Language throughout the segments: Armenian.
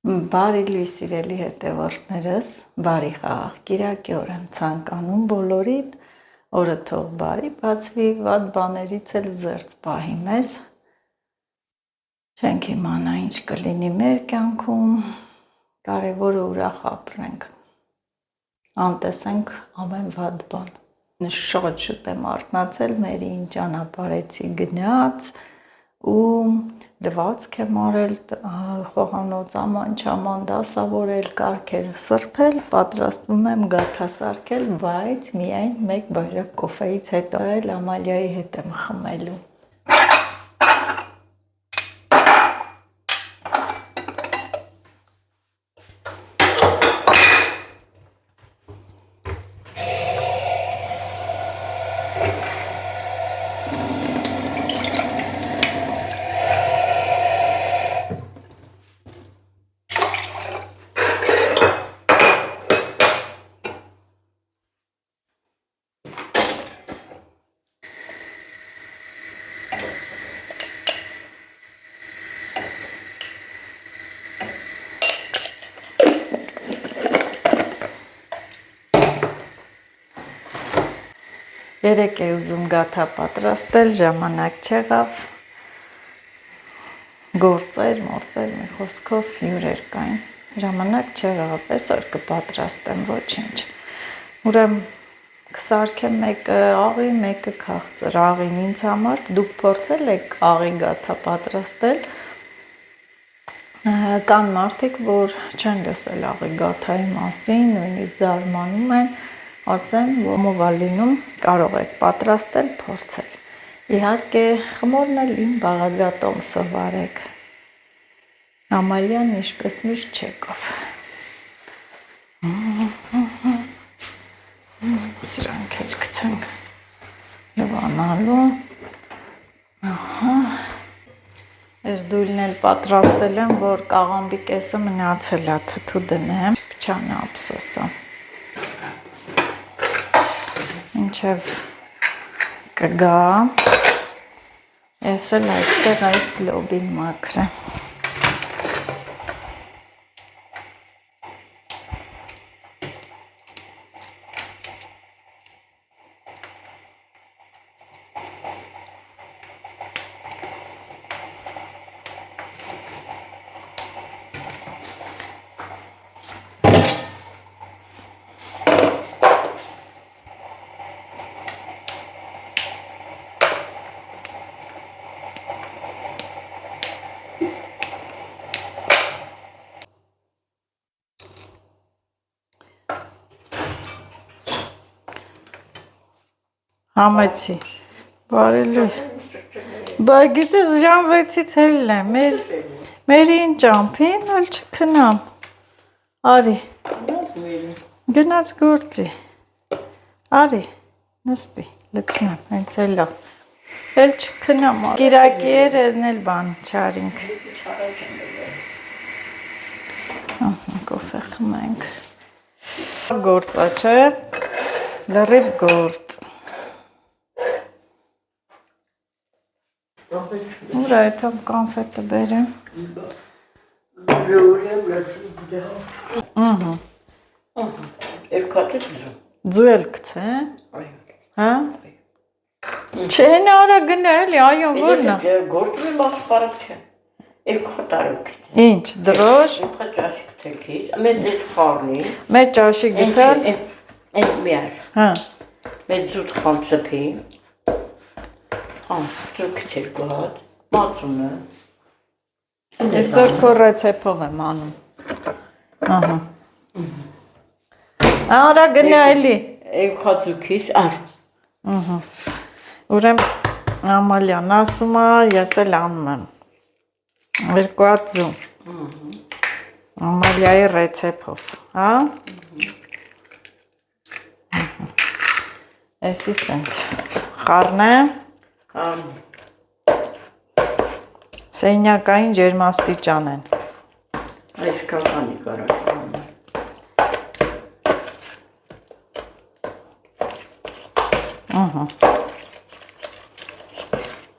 Բարի լույս սիրելի հետևորդներս, բարի խաղաղ կիրակի օր եմ ցանկանում բոլորին, օրը թող բարի բացվի, վատ բաներից էլ զերծ պահի մեզ, չենք իմանա ինչ կլինի մեր կյանքում, կարևորը ուրախ ապրենք, անտեսենք ամեն վատ բան, շատ շուտ եմ արթնացել, մերին ճանապարհեցի գնաց, ու լվացք եմ արել, խոհանոց աման-չաման դասավորել, կարգեր սրբել, պատրաստվում եմ գաթասարքել, բայց միայն մեկ բաժակ կոֆեից հետո էլ Ամալիայի հետ եմ խմելու։ Երեկ է ուզում գաթա պատրաստել, ժամանակ չեղավ, գործեր, մորձեր, մի խոսքով հյուրեր կային, ժամանակ չեղավ, այսօր կպատրաստեմ, ոչինչ, ուրեմն կսարքեմ մեկը աղի, մեկը քաղցր, աղին ինձ համար, դուք փորձել եք աղի գաթա պատրաստել, կան մարդիկ, որ չեն լսել աղի գաթայի մասին, նույնիսկ զարմանում են, ասեմ, ով է լինում, կարող եք պատրաստել, փորձել։ Իհարկե, խմորն էլ իմ բաղադրատոմսը վարեք։ Ամալիան ինչպես միշտ չեկավ։ Սրանք էլ գցենք լվանալու։ Այս դույլն էլ պատրաստել եմ, որ կաղամբի կեսը մնացել է, թթու դնեմ, փչանը ափսոսը։ Մինչև կգա, ես էլ այստեղ այս լոբին մաքրեմ։ Համեցի, բարի լույս, բա գիտես ժամ 6-ից հելն է, մերին ճամփին, էլ չքնամ, արի, գնաց գործի, արի, նստի, լցնեմ, հենց էլ լավ, էլ չքնամ, կիրակի երերն էլ բան չարինք, կոֆե խմենք, գործա չէ, լրիվ գործ, ուր այդ համ կանֆետը բերեմ, ձու էլ կցե, հա, չեն արա գնա էլի, այոն որնա, գործում եմ աղսպարակ չեմ, երկու տարոք ինչ, դրոշ, ճաշիկ թելքից, մեծ էտ խարնի, մեծ ճաշիկ գտալ, են միար, մեծ զուտ խան ծպի, քիչ գոհատ, մածունը։ Այսօր քո ռեցեպտով եմ անում։ Ահա։ Արա գնա էլի։ Եվ խածուքից ար։ Ահա։ Ուրեմն Ամալյան ասում է, ես էլ անում եմ։ Երկու հատ ձու։ Ամալիայի ռեցեպտով, հա։ Էսի սենց խառնեմ։ Սենյակային ջերմաստիճան են։ Այս կաղանի կարակ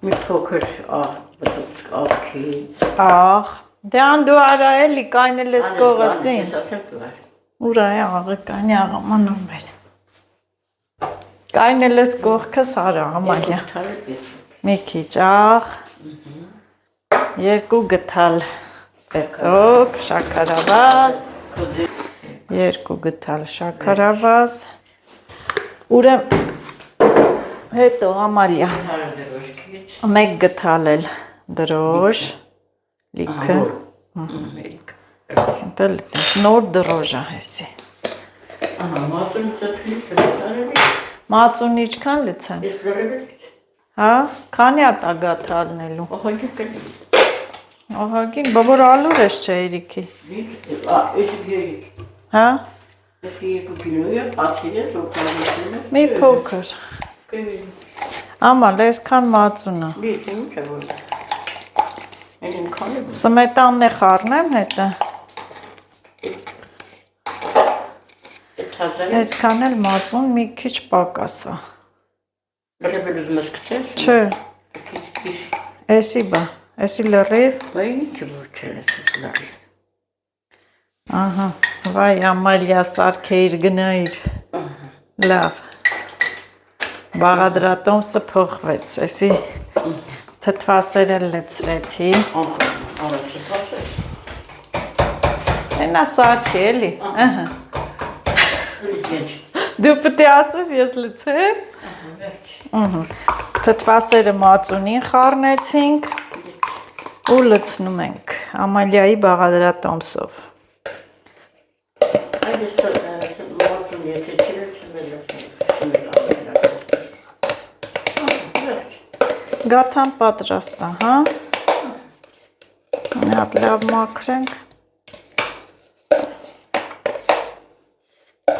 մի փոքր աղ, բտուկ աղքի։ Աղ, Դե անդու արա էլի կայնել ես կողասնի։ Ես ասեմ դու ար։ Ուրա է աղկանի աղամանում էր։ Կայնել ես կողքս արա Ամալիա։ Մի քիչ աղ։ 2 գթալ պեսոկ, շաքարավազ։ 2 գթալ շաքարավազ։ Ուրեմ հետո Ամալիա 1 գթալ էլ դրոշ լիքը դել նոր դրոշ է հեսի մածուն ինչքան լցեմ հա քանի հատ ագաթալնելու ահագին բաբոր ալուր ես չէ Էրիկի հա մի փոքր Աmal, այսքան մածունա։ Սմետանն է խառնեմ հետը։ Այսքան էլ մածուն մի քիչ պակասա։ Չէ։ Էսի բա, էսի լրիվ։ Ահա, վայ Ամալիա սարքեիր գնայիր։ Լավ։ Բաղադրատոմսը փոխվեց, էսի թթվասերը լցրեցի։ Ենա սարքի էլի, դու պտի ասուս ես լցեմ, թթվասերը մածունին խառնեցինք ու լցնում ենք Ամալիայի բաղադրատոմսով։ Գաթան պատրաստ է, հա։ Հատ լավ մաքրենք։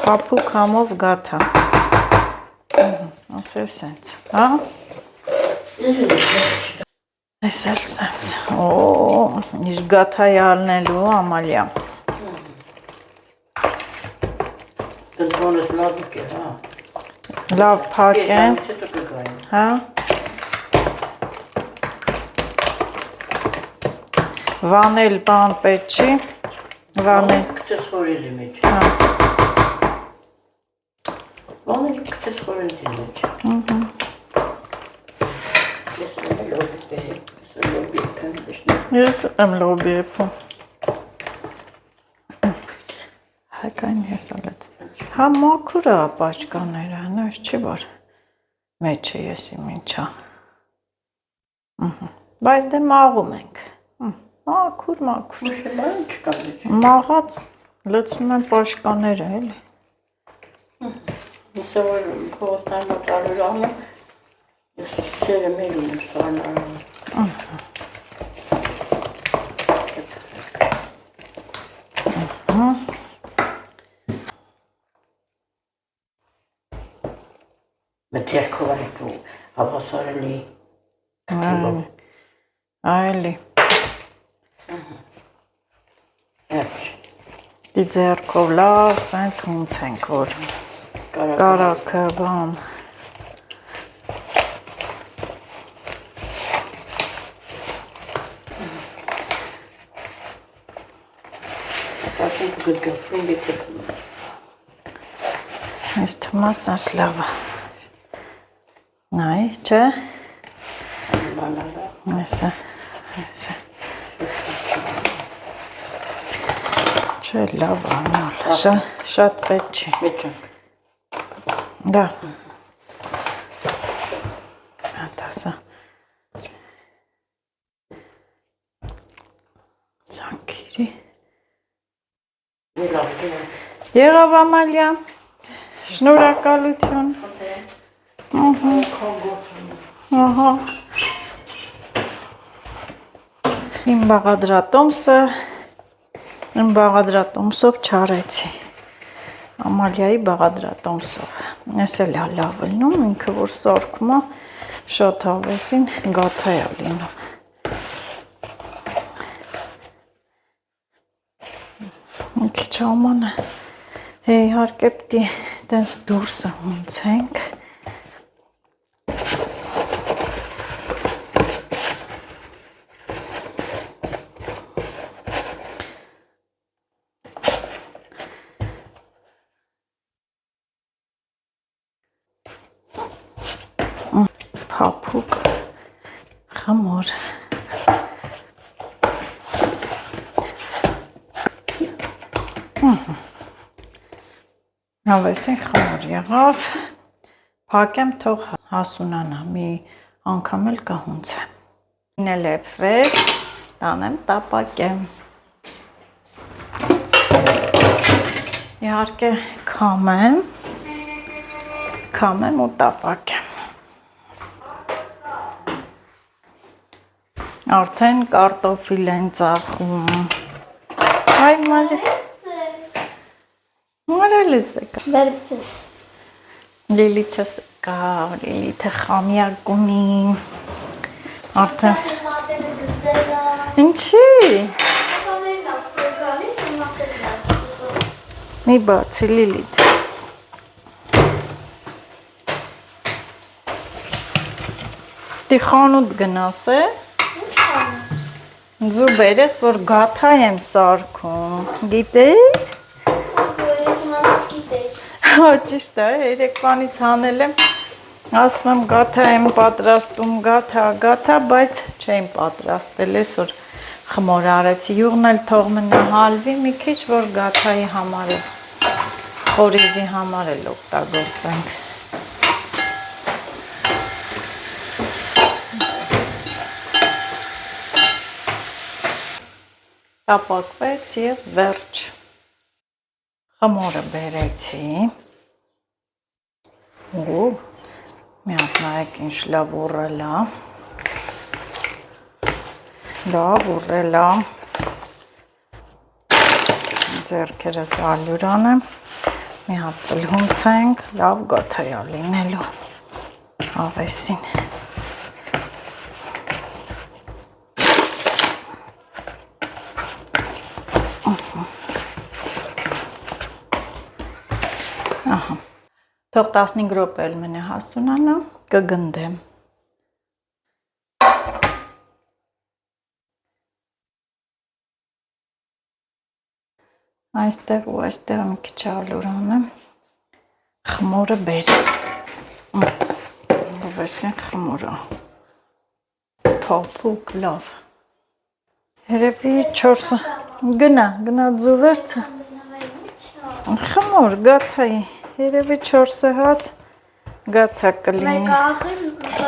Փափուկ համով գաթա։ Ասել սենց, հա։ Այսել սենց։ Օ, ինչ գաթայի ալնելու Ամալիա։ Տնտոնս լավ ուկ է, հա։ Լավ փակեմ, հա։ Վանել բան պետք չի, վանել կտես խորիզի մեջ, վանել կտես խորիզի մեջ, ես եմ լոբի եպում, հակայն ես ալեց, հա մաքուր է պաչկաները, նոյս չի որ մեջը եսի մինչա, բայց դե մաղում ենք, մաքուր, մաղած լցնում են պաշկաները էլի։ Ես որ փողոցան մոտալուր անում, ես սերը մերում եմ սարնարում։ Մտերքով արեք ու հավասարելի այլի դի ձերքով լավ սենց հունցենք որ կարակը բան այս թմաս այս լավը նայ չէ այսը չէ լավ անալ շատ պետք չի դա հատասա սանքիրի եղավ Ամալիա շնորհակալություն ահա իմ բաղադրատոմսով չարեցի Ամալիայի բաղադրատոմսով ես էլ լավ լինում ինքը որ սարքում է շատ հավեսին գաթա է լինում մի քիչ ամանը իհարկե պիտի տենց դուրսը հունցենք փափուկ խմոր։ Հավեսին խմոր եղավ, փակեմ թող հասունանա, մի անգամ էլ կհունցեմ։ Նելեպվեց, տանեմ տապակեմ։ Իհարկե քամեմ ու տապակեմ։ Արդեն կարտոֆիլ են ծախում։ Այ Մարելիս եկա։ Վերցես։ Լիլիթս կա, Լիլիթը խամյակ ունի։ Արդեն Մատերը գծելա։ ինչի։ Ականերն ապրել գալիս ու մատերն ապրել։ Մի բացի Լիլիթ։ Դի խանութ գնաս է։ Ինչ անում։ Ձու բերես, որ գաթա եմ սարքում, գիտես։ Երեկմանից գիտեր։ Հա, ճիշտ է, երեկվանից հանել եմ, ասում եմ գաթա եմ պատրաստում, գաթա, բայց չեմ պատրաստել, այսօր խմոր արեցի, յուղն էլ թող մնա հալվի, մի քիչ, որ գաթայի համար է, խորիզի համար էլ օգտագործենք։ Տապակվեց և վերջ։ Խմորը բերեցի։ Ու մի հատ նայեք ինչ լավ ուռել է։ Լավ ուռել է։ Ձեռքերս ալյուր անեմ։ Մի հատ պլհունցենք, լավ գաթա է լինելու հավեսին։ Թող 15 րոպե էլ մնա հասունանա, կգնդեմ։ Այստեղ ու այստեղ մի քիչ ալյուր անեմ, խմորը բերեմ։ Հավեսին խմորը։ Փափուկ լավ։ Երևի 4 գնա ձու վերցը։ Խմոր գաթայի։ Երևի 4 հատ գաթա կլինի։ Մեկ աղի,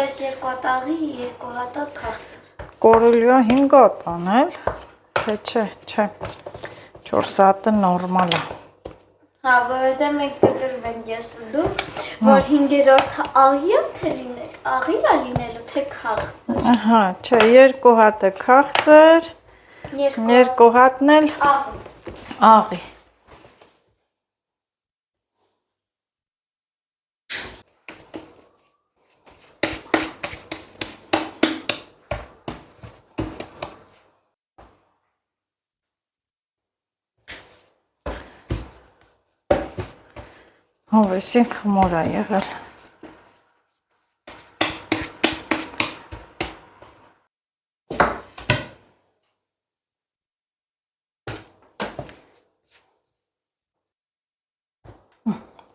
այս երկու հատ աղի, երկու հատ քաղցր։ Կարելի է 5 հատ անել, թե չէ, 4 հատը նորմալ է։ Հա, որովհետև մենք կտրվենք ես ու դու, որ 5-րդ աղի թե լինեք, աղի է լինելու, թե քաղցր։ Ահա, չէ, 2 հատը քաղցր, 2 հատն էլ աղի։ Հավեսին խմոր է եղել։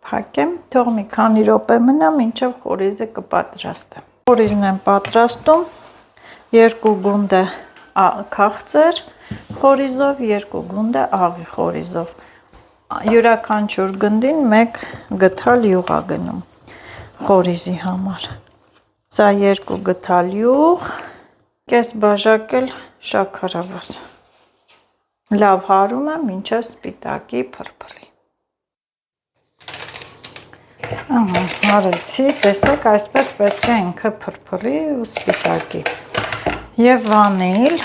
Փակեմ, թող մի քանի րոպե մնա, մինչև խորիզը կպատրաստեմ։ Խորիզն եմ պատրաստում, 2 գունդ է քաղցր խորիզով, 2 գունդ է աղի խորիզով։ Յուրաքանչյուր գնդին 1 գթալ յուղ է գնում խորիզի համար։ Սա 2 գթալ յուղ, կես բաժակ էլ շաքարավազ։ Լավ հարում եմ, մինչև սպիտակի փրփրի։ Ահա, հարեցի, տեսեք, այսպես պետք է ինքը փրփրի ու սպիտակի։ Եվ վանիլ,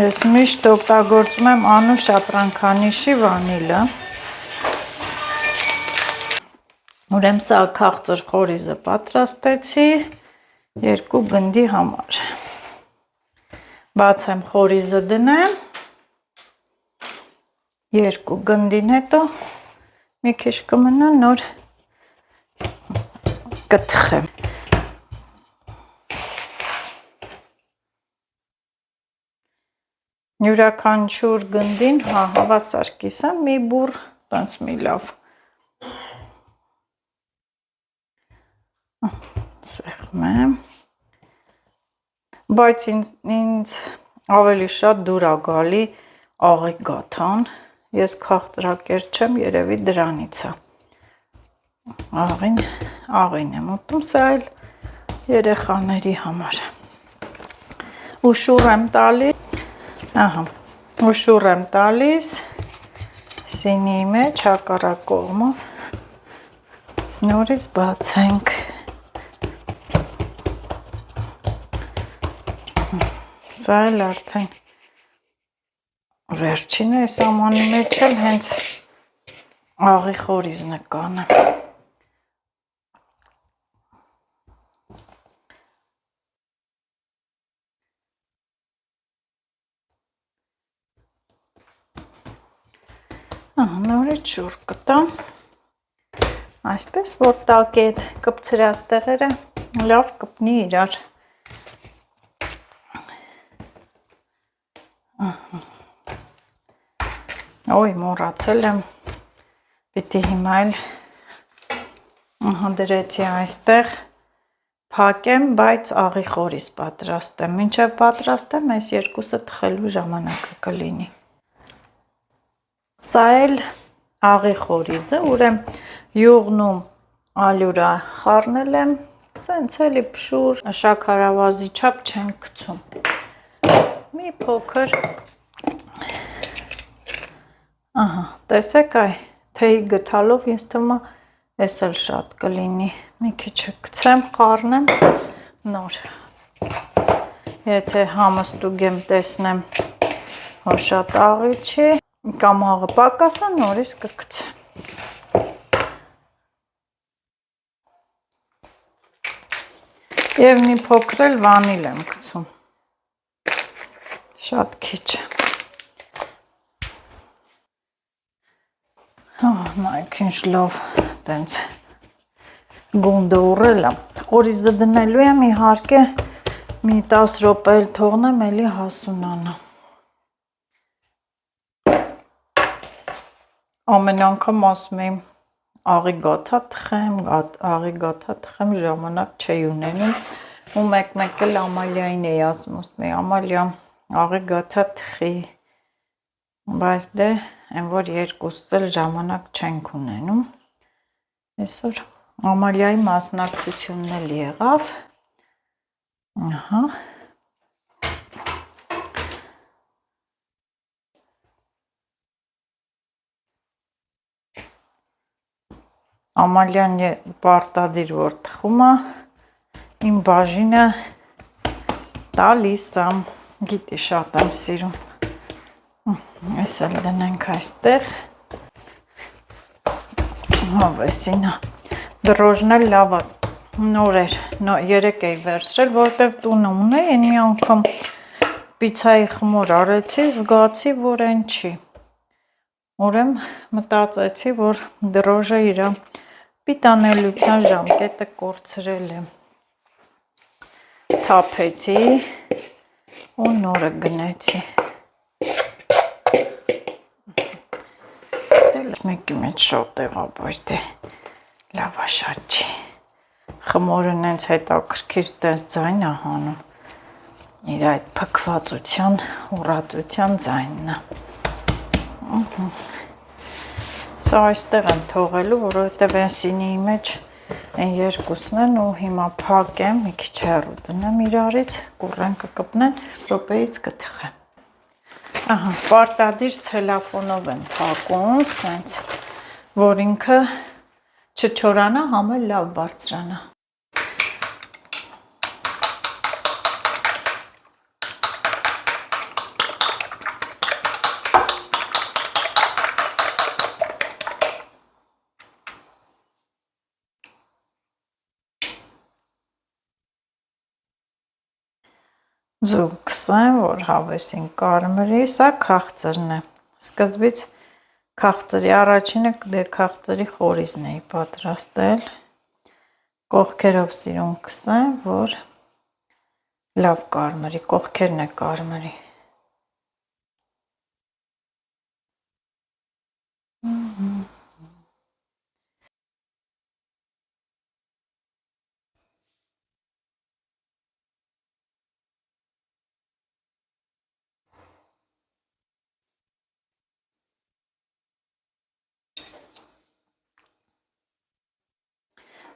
ես միշտ օգտագործում եմ Անուշ Ապրանքանիշի վանիլը։ Ուրեմն սա քաղցր խորիզը պատրաստեցի 2 գնդի համար։ Բացեմ խորիզը դնեմ, 2 գնդին հետո մի քիչ կմնա նոր կթխեմ։ Յուրաքանչյուր գնդին, հավասար կիսեմ, մի բուռ, տենց մի լավ։ Սեղմեմ, Բայց ինձ ավելի շատ դուր ա գալի աղի գաթան, ես քաղցրակեր չեմ, երևի դրանից է, աղին եմ ուտում, սա էլ երեխաների համար, ուշուր եմ տալիս, սինիի մեջ հակառակ կողմով, նորից բացենք, սա էլ արդեն վերջինը, այս ամանի մեջ էլ հենց աղի խորիզն կանեմ, նորից շուր կտամ, այսպես որ տակ է կպցրած տեղերը լավ կպնի իրար, ոյ մոռացել եմ, պիտի հիմա էլ դրեցի այստեղ, փակեմ, բայց աղի խորիզ պատրաստեմ, մինչև պատրաստեմ, այս երկուսը թխելու ժամանակը կլինի, սա էլ աղի խորիզը, ուրեմ յուղնում ալյուրա խառնել եմ, սենց էլի փշուր, շաքարավազի չափ չեն գցում, մի փոքր, տեսեք այ, թեյի գթալով ինձ թվում է ես էլ շատ կլինի, մի քիչ գցեմ, խառնեմ, նոր, եթե համստուգ եմ տեսնեմ, որ շատ աղի չի, կամ աղը պակաս է, նորից կգցեմ, և մի փոքր էլ վանիլ եմ գցում, շատ քիչ, նայեք ինչ լավ տենց գունդը ուռել է, խորիզը դնելու եմ իհարկե մի 10 րոպե էլ թողնեմ էլի հասունանա, ամեն անգամ ասում եմ աղի գաթա թխեմ, ժամանակ չի ունենում, ու մեկ էլ Ամալիային էի ասում, Ամալիա, աղի գաթա թխի, բայց դե, են որ երկուսս էլ ժամանակ չենք ունենում, այսօր Ամալիայի մասնակցությունն էլ եղավ, Ամալյան պարտադիր որ թխում է, իմ բաժինը տալիս է, գիտի շատ եմ սիրում, այս էլ դնենք այստեղ, հավեսինա, դրոժն էլ լավ է, նոր էր, երեկ էի վերցրել, որտև տունը ունեի, մի անգամ պիցայի խմոր արեցի, զգացի, որ են չի, ուրեմ մտածեցի, որ դրոժը իրա պիտանելիության ժամկետը կորցրել եմ, թափեցի ու նորը գնեցի, մեկի մեջ շատ եղավ, բայց դե լավ է շատ չի, խմորն հենց հետաքրքիր տես ձայն է հանում, իր այդ փքվածության, ուռածության ձայնն է, սա այստեղ եմ թողելու, որովհետև են սինիի մեջ են երկուսն են ու հիմա փակեմ, մի քիչ հեռու դնեմ իրարից, կուռեն կկպնեն, րոպեից կթխեմ, պարտադիր ցելոֆանով եմ փակում, սենց, որ ինքը չչորանա, համ էլ լավ բարձրանա, Ձուկ կսեմ, որ հավեսին կարմրի, սա քաղցրն է, սկզբից քաղցրի, առաջինը դե քաղցրի խորիզն էի պատրաստել, կողքերով սիրուն կսեմ, որ լավ կարմրի, կողքերն է կարմրի,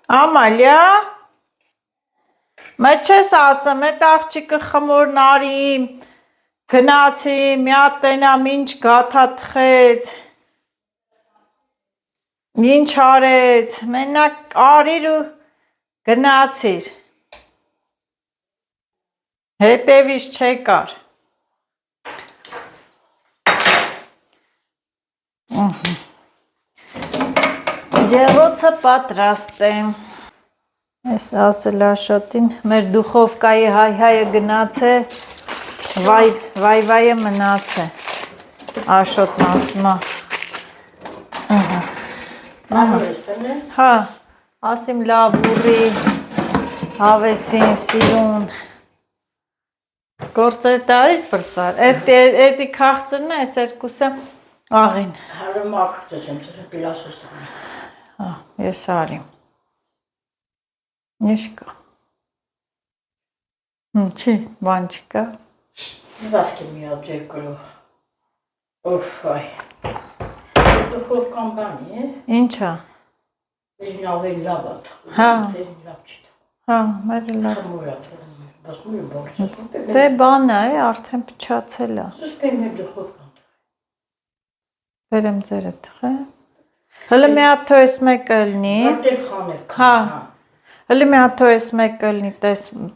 Ամալիա, մեծ չես ասում, էդ աղջիկը խմորն արի, գնացի, մի հատ տենամ ինչ գաթա թխեց, ինչ արեց, մենակ արիր ու գնացիր, հետևից չեկար, ջեռոցը պատրաստ է, ես ասել Աշոտին, մեր դուխովկայի հայ-հայը գնաց է, վայ-վայը մնաց է, Աշոտն ասում է, հա, ասիմ լավ ուռի, հավեսին, սիրուն, գործեր տարիր պրծար, էդի կաղծրն է, ես երկուսը աղին, Հալը մաքրտ ես եմ, ծեսը պիլասս անի, հա, ես արիմ, Ինչ կա, չի, բան չկա, նվասկ եմ միալ ջերկրով, ով այ, դուխովկան բանի է, ինչա, Մերին ավելի լավ է թխում, Հա. ձերին լավ չի թխում, հա, մերը լավ, խմոր է թխում, բաս մույր բորսը, դե բան է, արդեն պչացել է, Սուսպեն մեր դուխովկան թխում, վերեմ ձերը թխե, հլը մի հատ թո ես մեկը լնի, Արտել խաներ Հա. կան, հլը մի հատ թո ես մեկը լնի,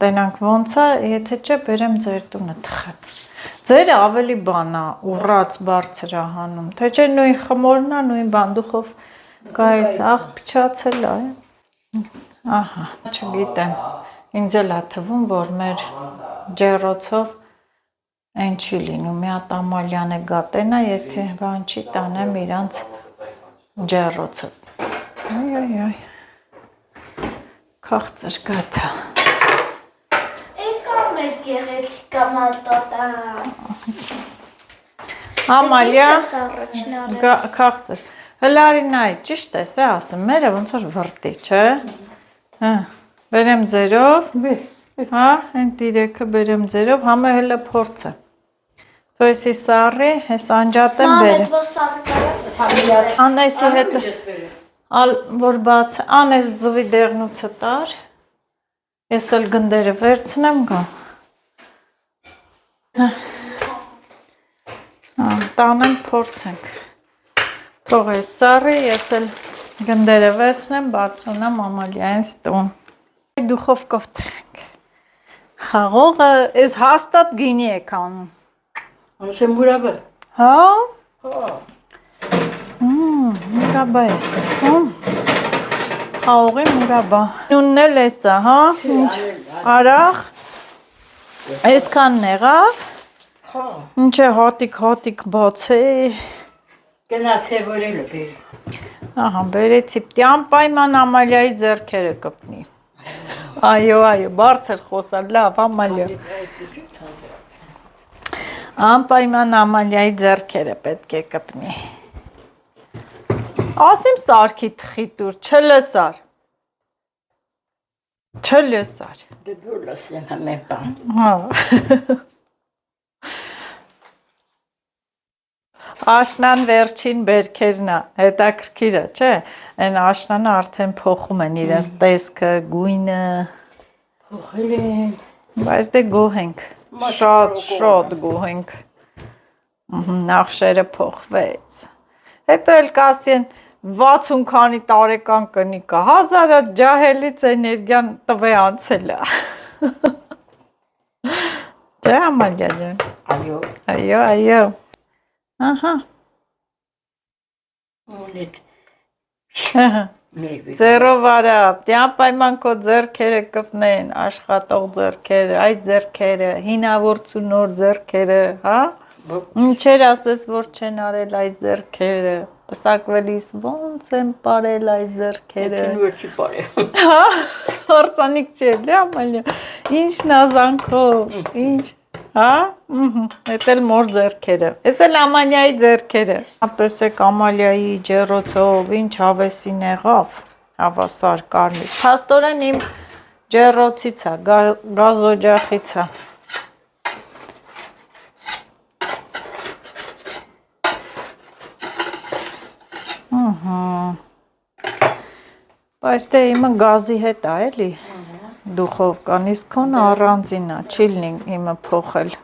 տենանք ոնց է, եթե չէ բերեմ ձեր տունը թխեմ, ձերը ավելի բան է, ուռած բարձր է հանում, թե չէ նույն խմորն է, նույն բան դուխով կայից, աղ պչացել է, ահա, չգիտեմ, ինձ էլ է թվում, որ մեր ջեռոցով են չի լինում, մի հատ Ամալյան է գատենա, եթե բան չի տանեմ իրանց ջեռոցը, այ, քաղցր գաթա, Եկա մեր գեղեցիկ մալտոտա։ Ամալիա, Առաջնարը։ քաղցր, հլարին այ, ճիշտ ես է ասում, մերը ոնց որ վրտի, չէ, հա, բերեմ ձերով, հա, են տիրեքը բերեմ ձերով, համը հլը փորձ է, թո եսի սարի, ես անջատեմ բերեմ, անեսի հետ, որ բաց, անես ձվի դեղնուցը տար, ես էլ գնդերը վերցնեմ գամ, տանեմ փորձենք, թող ես սարի, ես էլ գնդերը վերցնեմ, բարձրանամ Ամալիայինց տուն, դուխովկով թխենք, խաղողը, ես հաստատ գինի է կանում, Անուս է մուրաբը, հա, հա, մուրաբա ես եկում, խաղողի մուրաբա, նունն էլ էծա, հա, ինչ, արաղ, այսքան նեղավ, հա, ինչ է հատիկ բաց է, գնաց հևորելը բերի, ահա, բերեցի, պտի անպայման Ամալիայի ձեռքերը կպնի, այո, բարձր խոսալ, լավ, Ամալիա, անպայման Ամալիայի ձեռքերը պետք է կպնի, ասիմ սարքի թխի տուր, չլսար, դե դուր լսեմ համեն բան, հա, աշնան վերջին բերքերն է, հետաքրքիր է, չէ, են աշնանը արդեն փոխում են իրենց տեսքը, գույնը, փոխել են, բայց դե գոհ ենք, շատ գոհ ենք, նախշերը փոխվեց, հետո էլ կասեն 60 քանի տարեկան կնիկա, 1000-ը ջահելից էներգիան տվե անցել է, չէ Ամալիա ջան, այո, ահա, ունիտ, ձերով արա, անպայման քո ձեռքերը կպնեն, աշխատող ձեռքերը, այդ ձեռքերը, հինավուրց ու նոր ձեռքերը, հա, ինչեր ասես, որ չեն արել այդ ձեռքերը, պսակվելիս ոնց են պարել այդ ձեռքերը, Նոր չի պարել, հա, հարցանիք չի էլ, Ամալիա, ինչ նազանքով, ինչ, հա, էդ էլ մոր ձեռքերը, ես էլ Ամալիայի ձեռքերը, տեսեք Ամալիայի ջեռոցով, ինչ հավեսին եղավ, հավասար կարմիր, փաստորեն իմ ջեռոցից է, գազօջախից է, Բայց դե իմը գազի հետ է էլի դուխովկան, իսկ քոնը առանձին է, չիլնի իմը փոխել։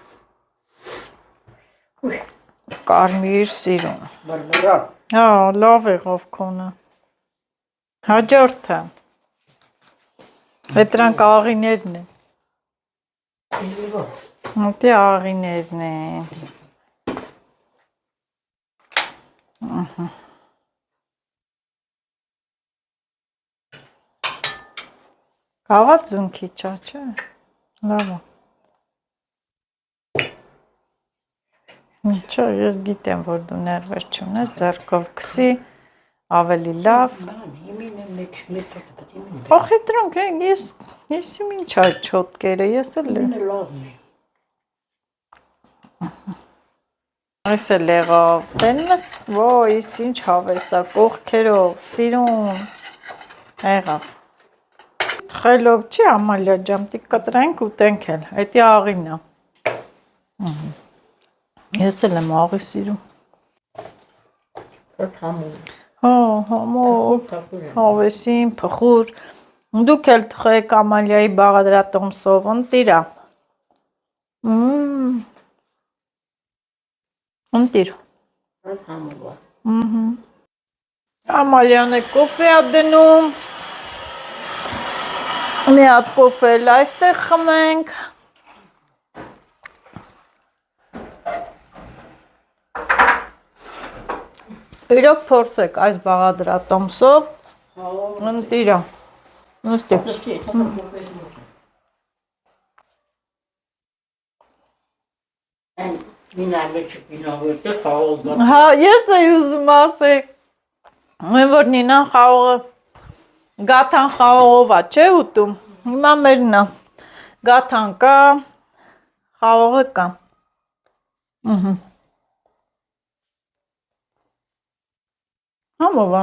Կարմիր սիրուն։ Բարբարան։ Հա, լավ եղավ քոնը։ Հաջորդը։ Դրանք աղիներն են։ Մտի աղիներն են։ Ահա։ Կաղաց զունքի չա, չէ։ Լավ է։ Ինչո՞, ես գիտեմ, որ դու ներվեր չունես, ձեռքով քսի, ավելի լավ։ Ախի դրանք, ես իմ ինչ այդ չոտկերը, ես էլ Այս էլ եղավ, տենում ես, ոյ, ես ինչ հավեսա, կողքերով, սիրուն, եղավ։ Թխելով չի ամալյա ջամ, տի կտրենք ուտենք էլ, հետի աղին է։ Ես էլ եմ աղի սիրում։ Հա, համով, հավեսին, փխուր, դուք էլ թխեք ամալյայի բաղադրատոմսով, ընտիրա։ Ընտիր։ Ամալյան է կոֆե ա դնում, մի հատ կոֆե էլ այստեղ խմենք։ Իրոք փորձեք այս բաղադրատոմսով, ընտիրա, նստի։ Հա, ես էի ուզում ասեք, որ Նինան խաղողը, գաթան խաղողով է, չէ ուտում, հիմա մերն է, գաթան կա, խաղողը կա։ Համով է,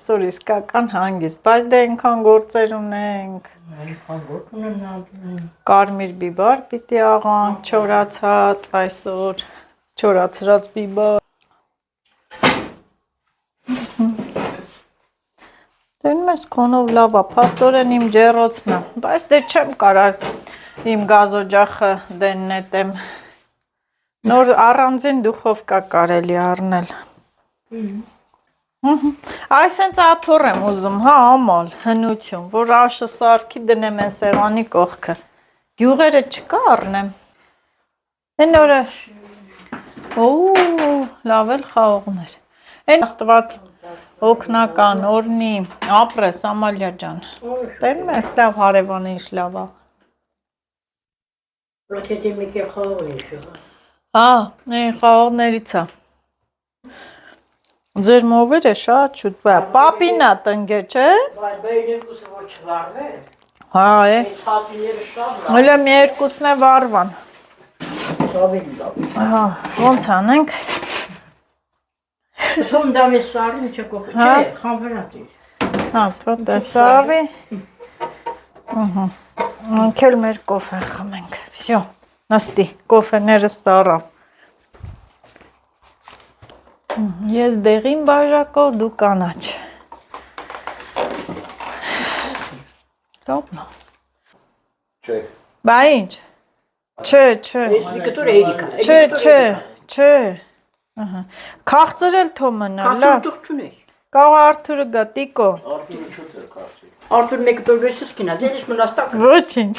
սոր իսկական հանգիստ, բայց դե ենքան գործեր ունենք, կարմիր բիբար պիտի աղանք, չորացած այսօր, չորացրած բիբար, դենում ես քոնով լավ է, պաստորեն իմ ջերոցն է, բայց դե չեմ կարա իմ գազոջախը դեն նետեմ, նոր առանձին դուխովկա կարելի առնել։ Այս հենց աթոռ եմ ուզում, հա, ամալ, հնություն, որ աշը սարքի դնեմ են սեղանի կողքը, գյուղերը չկա առնեմ, են օրը, լավ էլ խաղողներ, են աստված օգնական, օրնի, ապրես, ամալյա ջան, տերում ես լավ հարևան ինչ լավ է։ Հա, խաղողներից է։ Ձեր մովերը շատ շուտ բա, պապին է տնգեր, չէ։ Հա, հələ մի երկուսն է վարվան։ Հա, ոնց անենք։ Թոմ դամ է սարին չէ կողք, չէ, խանվերատ էր։ Հա, թոմ դա սարի։ Մենք էլ մեր կոֆեն խմենք, վսյո, նստի, կոֆեները ստարավ։ Ես դեղին բաժակով, դու կանաչ։ Լավն է։ Չէ։ Բա ինչ։ Չէ։ Չէ։ Քաղցր էլ թո մնա, լավ։ Կաղ Արթուրը գա, տիկո։ Արթուր մեկը տորվեսս կինա, ձերիշ մնաստակ։ Ոչինչ,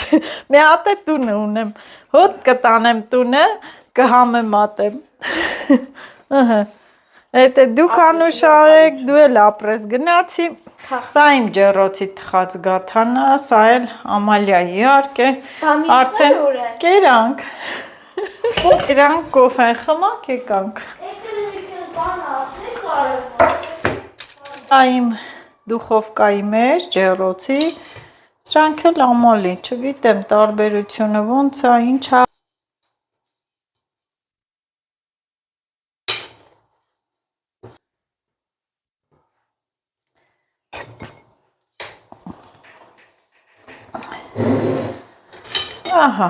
մի հատ է տունը ունեմ, հոտ կտանեմ տունը, կհամեմ ատեմ։ Եթե դուք անուշարեք, դու էլ ապրես գնացի, սա իմ ջերոցի թխած գաթանա, սա էլ ամալյայի իհարկե, արդեն կերանք, կերանք կոֆեն խմակ եկանք։ Սա իմ դուխովկայի մեջ, ջերոցի, սրանք էլ ամալի, չգիտեմ տարբերությունը ոնց է, ինչ է։ Ահա,